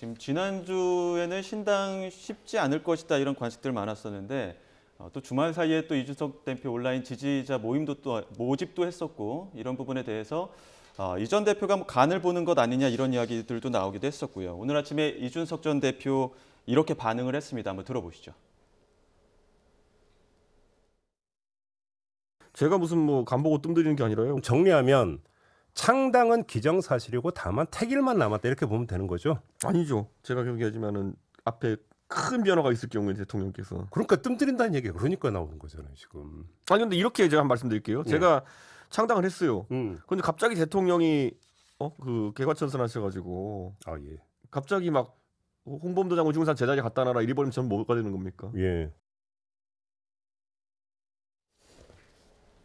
지금 지난주에는 신당 쉽지 않을 것이다 이런 관측들 많았었는데 또 주말 사이에 또 이준석 대표 온라인 지지자 모임도 또 모집도 했었고 이런 부분에 대해서 이전 대표가 뭐 간을 보는 것 아니냐 이런 이야기들도 나오기도 했었고요. 오늘 아침에 이준석 전 대표 이렇게 반응을 했습니다. 한번 들어보시죠. 제가 무슨 뭐 간보고 뜸들이는 게 아니라요. 정리하면 창당은 기정사실이고 다만 택일만 남았다 이렇게 보면 되는 거죠. 아니죠. 제가 계속 얘기하지만은 앞에 큰 변화가 있을 경우에 대통령께서. 그러니까 뜸들인다는 얘기가 그러니까 나오는 거잖아요 지금. 아니 근데 이렇게 제가 말씀드릴게요. 예. 제가 창당을 했어요. 음. 근데 갑자기 대통령이 그 개과천선하셔가지고 아 예. 갑자기 막 홍범도 장군 중산 제자리 갖다 놔라 이리 버리면 전 뭐가 되는 겁니까? 예.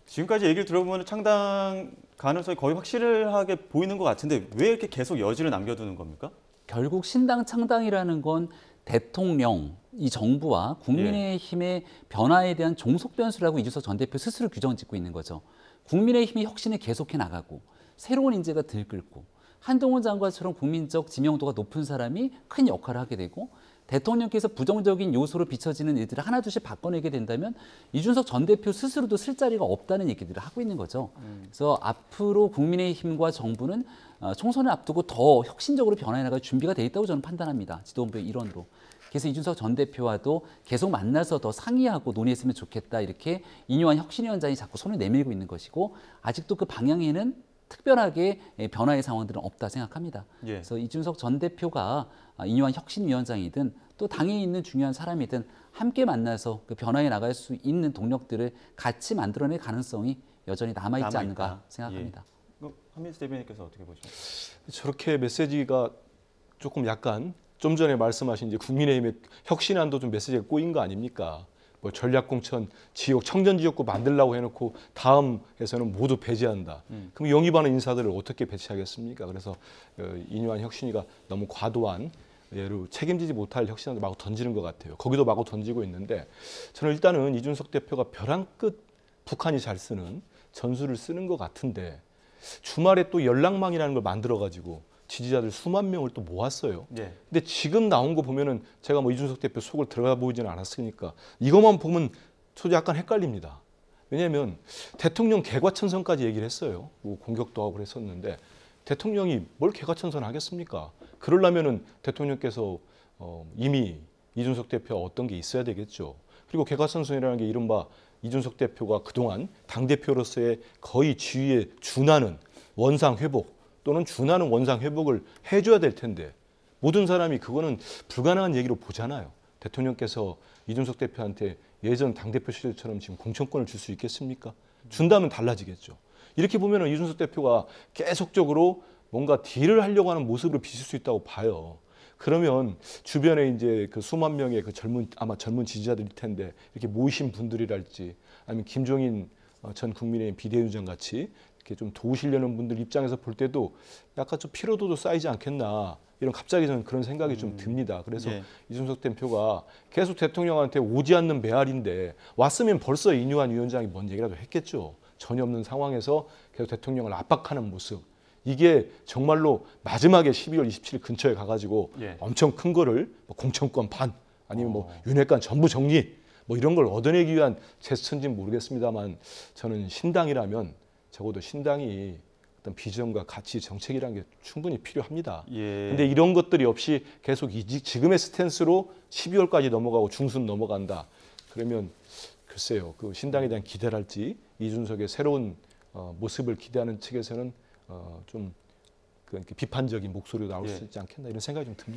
지금까지 얘기를 들어보면 창당 가능성이 거의 확실하게 보이는 것 같은데 왜 이렇게 계속 여지를 남겨두는 겁니까? 결국 신당 창당이라는 건 대통령, 이 정부와 국민의힘의 변화에 대한 종속 변수라고 이준석 전 대표 스스로 규정을 짓고 있는 거죠. 국민의힘이 혁신을 계속해 나가고 새로운 인재가 들끓고 한동훈 장관처럼 국민적 지명도가 높은 사람이 큰 역할을 하게 되고 대통령께서 부정적인 요소로 비춰지는 일들을 하나둘씩 바꿔내게 된다면 이준석 전 대표 스스로도 쓸 자리가 없다는 얘기들을 하고 있는 거죠. 그래서 앞으로 국민의힘과 정부는 총선을 앞두고 더 혁신적으로 변화해 나갈 준비가 돼 있다고 저는 판단합니다. 지도부의 일원으로. 그래서 이준석 전 대표와도 계속 만나서 더 상의하고 논의했으면 좋겠다 이렇게 이뇨한 혁신위원장이 자꾸 손을 내밀고 있는 것이고 아직도 그 방향에는 특별하게 변화의 상황들은 없다 생각합니다. 예. 그래서 이준석 전 대표가 이뇨한 혁신위원장이든 또 당에 있는 중요한 사람이든 함께 만나서 그 변화해 나갈 수 있는 동력들을 같이 만들어낼 가능성이 여전히 남아있지 않는가 생각합니다. 예. 한민수 대변인께서 어떻게 보십니까? 저렇게 메시지가 조금 약간 좀 전에 말씀하신 이제 국민의힘의 혁신안도 좀 메시지가 꼬인 거 아닙니까? 뭐 전략공천 지역 청전지역구 만들라고 해놓고 다음에서는 모두 배제한다. 그럼 영입하는 인사들을 어떻게 배치하겠습니까? 그래서 이뇨한 혁신위가 너무 과도한 예로 책임지지 못할 혁신안을 마구 던지는 것 같아요. 거기도 마구 던지고 있는데 저는 일단은 이준석 대표가 벼랑 끝 북한이 잘 쓰는 전술을 쓰는 것 같은데 주말에 또 연락망이라는 걸 만들어가지고 지지자들 수만 명을 또 모았어요. 예. 근데 지금 나온 거 보면은 제가 뭐 이준석 대표 속을 들어가 보이지는 않았으니까 이것만 보면 저도 약간 헷갈립니다. 왜냐하면 대통령 개과천선까지 얘기를 했어요. 뭐 공격도 하고 그랬었는데 대통령이 뭘 개과천선 하겠습니까? 그러려면은 대통령께서 이미 이준석 대표와 어떤 게 있어야 되겠죠. 그리고 개과천선이라는 게 이른바 이준석 대표가 그동안 당대표로서의 거의 지위에 준하는 원상 회복 또는 준하는 원상 회복을 해줘야 될 텐데 모든 사람이 그거는 불가능한 얘기로 보잖아요. 대통령께서 이준석 대표한테 예전 당대표 시절처럼 지금 공천권을 줄 수 있겠습니까? 준다면 달라지겠죠. 이렇게 보면 이준석 대표가 계속적으로 뭔가 딜을 하려고 하는 모습으로 비칠 수 있다고 봐요. 그러면 주변에 이제 그 수만 명의 그 아마 젊은 지지자들일 텐데 이렇게 모이신 분들이랄지 아니면 김종인 전 국민의힘 비대위원장 같이 이렇게 좀 도우시려는 분들 입장에서 볼 때도 약간 좀 피로도도 쌓이지 않겠나 이런 갑자기 저는 그런 생각이 좀 듭니다. 그래서 예. 이준석 대표가 계속 대통령한테 오지 않는 메아리인데 왔으면 벌써 이뇨한 위원장이 뭔 얘기라도 했겠죠. 전혀 없는 상황에서 계속 대통령을 압박하는 모습. 이게 정말로 마지막에 12월 27일 근처에 가가지고 예. 엄청 큰 거를 뭐 공천권 반 아니면 뭐 윤핵관 전부 정리 뭐 이런 걸 얻어내기 위한 제스처인지는 모르겠습니다만 저는 신당이라면 적어도 신당이 어떤 비전과 가치, 정책이라는 게 충분히 필요합니다. 예. 근데 이런 것들이 없이 계속 지금의 스탠스로 12월까지 넘어가고 중순 넘어간다. 그러면 글쎄요, 그 신당에 대한 기대랄지 이준석의 새로운 모습을 기대하는 측에서는 좀 비판적인 목소리가 나올 수 있지 않겠나 이런 생각이 좀 듭니다.